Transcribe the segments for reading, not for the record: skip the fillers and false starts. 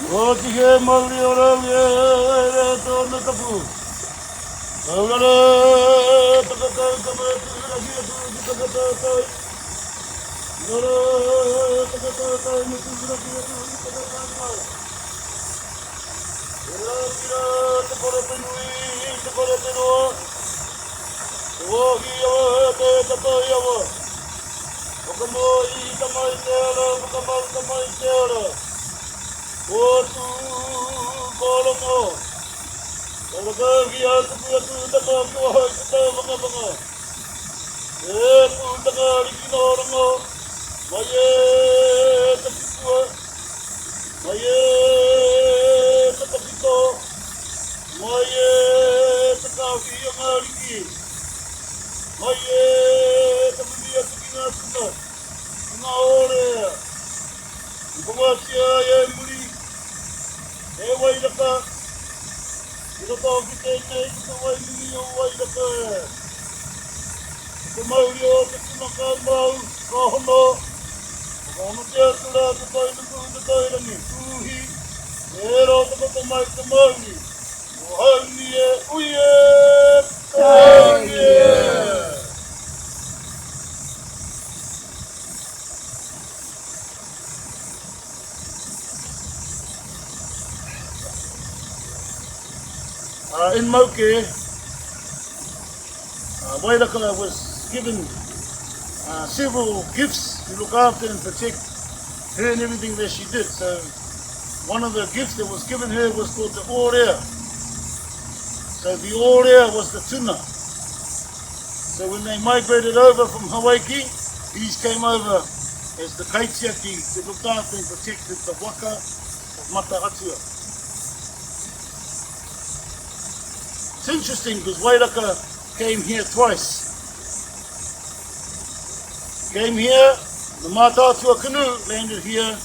O tige mauri ora ye to na tapu. Aurara takata kama lagi tu takata. Ora takata ni tu lagi tu takata. Ora kira takora penui takora peno. O hiyo te tato yawa. Okamo I tamai te ora, okamo tamai te ora. O tu kolomo. Ora ki atu tu tato ki wa ta banga banga. E tu taka riki no rongo. Maye tapikua. Maye tapito. Maye takawi yangariki. Maye tapidia tukina tuna. Tuna Orea. Ipawatia e muri. E Wairaka. Ito tau ki tēnei ki te waimini o Wairaka. Te mauri o te tuna ka mau, ka hono. Ka hono te atura te tai nuku te tairangi. Uhi. E ro te kata mai te mauri. O hauni e uie. Taungi e. In Moke, Wairaka was given several gifts to look after and protect her and everything that she did. So one of the gifts that was given her was called the Orea. So the Orea was the tuna. So when they migrated over from Hawaii, these came over as the kaitiaki that looked after and protected the waka of Mataatua. It's interesting because Wairaka came here twice. Came here, the Mataatua canoe landed here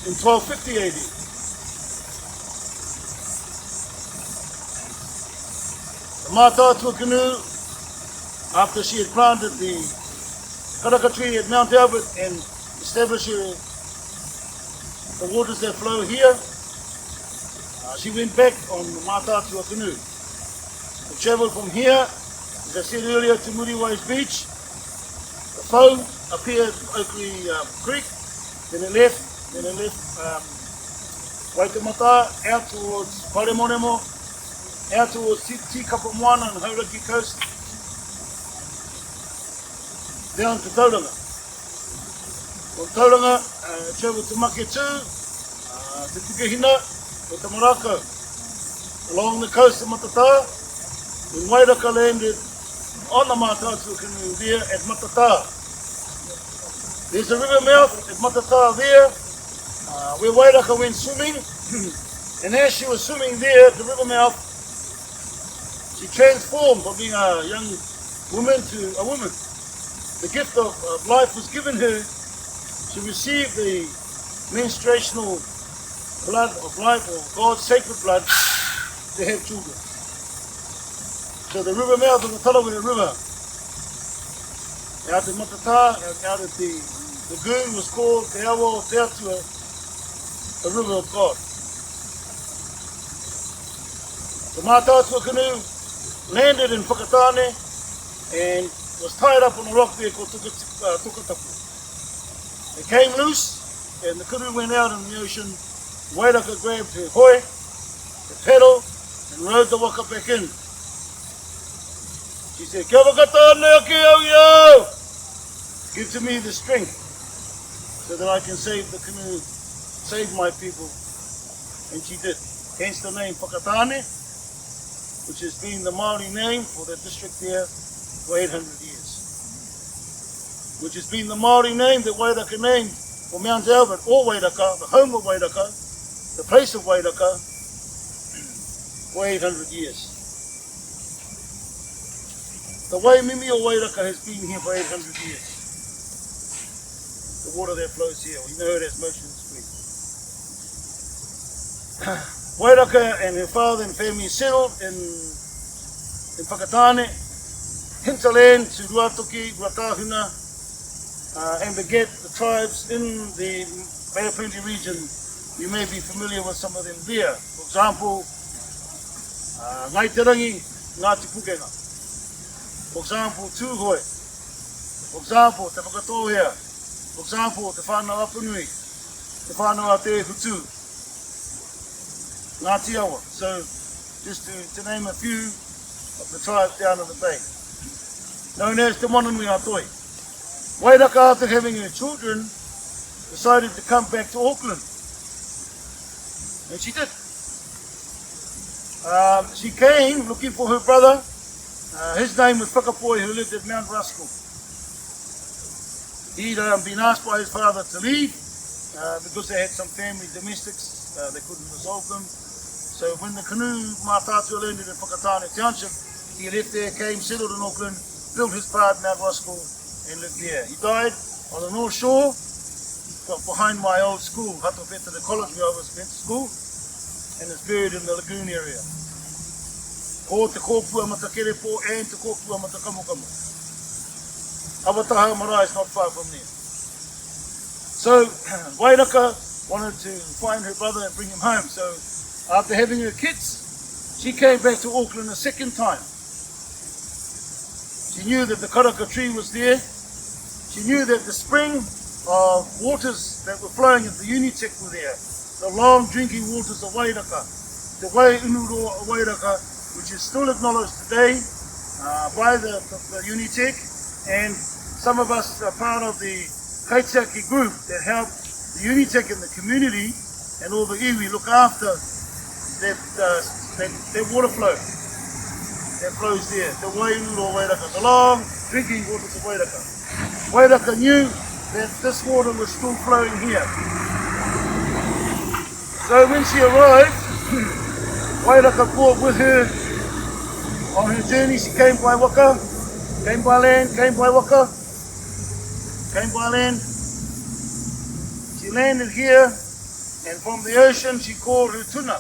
in 1250 AD. The Mataatua canoe, after she had planted the karaka tree at Mount Albert and established the waters that flow here, she went back on the Mataatua canoe. We travelled from here, as I said earlier, to Muriwai's beach. The foam appeared at Oakley Creek, then it left Waitematā out towards Paremonemo, out towards Tikapamoana and Hauraki coast, down to Tauranga. From Tauranga, travelled to Maketu, to Tukehina, to Tamaraka, along the coast of Matata. When Wairaka landed on the Mataatua canoe there at Matata. There's a river mouth at Matata there, where Wairaka went swimming. And as she was swimming there at the river mouth, she transformed from being a young woman to a woman. The gift of life was given her. She received the menstruational blood of life, or God's sacred blood, to have children. So the river mouth of the Tarawera River, out at Matata, out at the lagoon, was called Te Awa o Te Atua, the river of God. The Mataatua canoe landed in Whakatane and was tied up on a rock there called Tukatapu. It came loose and the canoe went out in the ocean. Wairaka grabbed her hoi, the paddle, and rowed the waka back in. She said, "Kia whakatane ake au iau! Give to me the strength so that I can save the canoe, save my people." And she did. Hence the name Whakatane, which has been the Māori name for the district there for 800 years. Which has been the Māori name that Wairaka named for Mount Albert, or Wairaka, the home of Wairaka, the place of Wairaka, for 800 years. The Waimimi o Wairaka has been here for 800 years. The water that flows here, we know it as Motion Spring. Wairaka and her father and family settled in Whakatane, hinterland to Ruatoki, Ruatahuna, and beget the tribes in the Bay of Plenty region you may be familiar with some of them there. For example, Ngaiterangi, Ngāti Pukenga. For example, Tūhoe. For example, Te Whakatohea. For example, Te Whānau Apunui. Te Whānau a Te Hutu. Ngāti Awa. So, just to name a few of the tribes down in the bay. Known as Te Monanui Atoi. Wairaka, after having her children, decided to come back to Auckland. And she did. She came looking for her brother. His name was Whakapoi, who lived at Mount Ruskell. He'd been asked by his father to leave because they had some family domestics. They couldn't resolve them. So when the canoe Mātātua landed in Whakatane Township, he left there, came, settled in Auckland, built his part Mount Ruskell and lived there. He died on the North Shore, behind my old school, Hatopeta, the college where I went to school, and is buried in the lagoon area. Ko te kōpua Matakerepo and te kōpua Matakamukamu. Awataha Marae is not far from there. So Wairaka wanted to find her brother and bring him home. So after having her kids, she came back to Auckland a second time. She knew that the karaka tree was there. She knew that the spring of waters that were flowing at the Unitek were there. The long drinking waters of Wairaka, the Wai Unuroa of Wairaka, which is still acknowledged today by the Unitek, and some of us are part of the Kaitiaki group that help the Unitek in the community and all the iwi look after that water flow that flows there, the Wai Unuroa Wairaka, the long drinking waters of Wairaka. Wairaka knew that this water was still flowing here. So when she arrived, Wairaka brought with her on her journey. She came by waka, came by land, came by waka, came by land. She landed here, and from the ocean she called her tuna,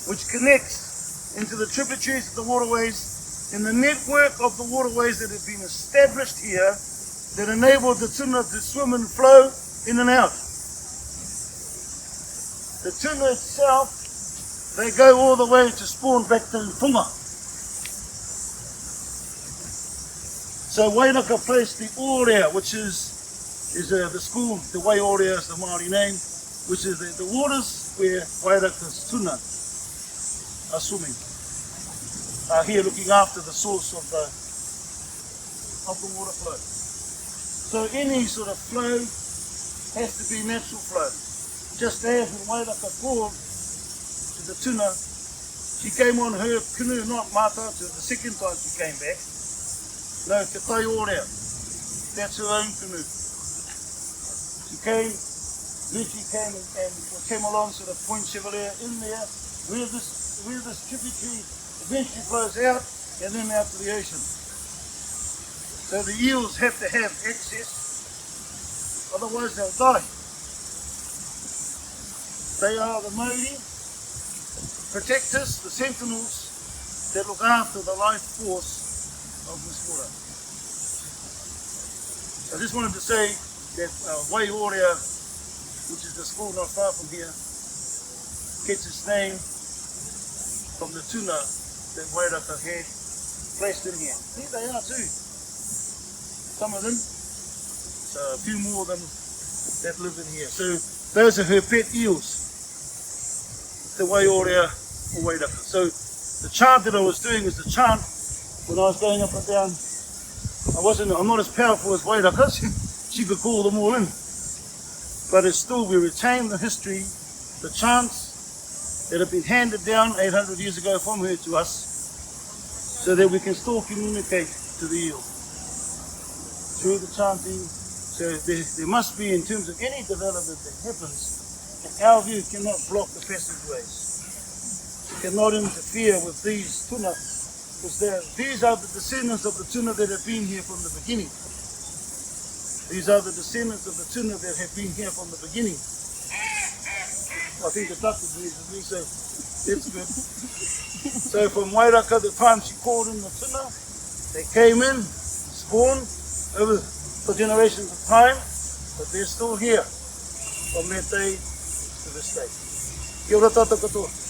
which connects into the tributaries of the waterways and the network of the waterways that have been established here that enabled the tuna to swim and flow in and out. The tuna itself, they go all the way to spawn back to Tunga. So Wairaka placed the Orea, which is the school, the Wai Orea is the Māori name, which is the waters where Wairaka's tuna are swimming. Are here looking after the source of the water flow. So any sort of flow has to be natural flow. Just as when Wairaka called to the tuna, she came on her canoe, not Mātātua, the second time she came back. No, Te Tai Orea. That's her own canoe. She came, then she came and came along to the Point Chevalier in there, where this tributary eventually flows out and then out to the ocean. So the eels have to have access, otherwise they'll die. They are the Māori protectors, the sentinels that look after the life force of this water. I just wanted to say that Wai Orea, which is the school not far from here, gets its name from the tuna that Wairaka had placed in here. Here they are too. Some of them, so a few more of them that live in here. So those are her pet eels, the Wai Orea or Wairaka. So the chant that I was doing is the chant when I was going up and down. I'm not as powerful as Wairaka, she could call them all in. But it's still, we retain the history, the chants that have been handed down 800 years ago from her to us, so that we can still communicate to the eel through the chanting. So there must be, in terms of any development that happens, in our view, cannot block the passageways. It cannot interfere with these tuna, because these are the descendants of the tuna that have been here from the beginning. These are the descendants of the tuna that have been here from the beginning. I think the duck agrees with me, so it's good. So from Wairaka, the time she called in the tuna, they came in, spawned over for generations of time, but they're still here. from their day to this day. Kia ora tātou katoa.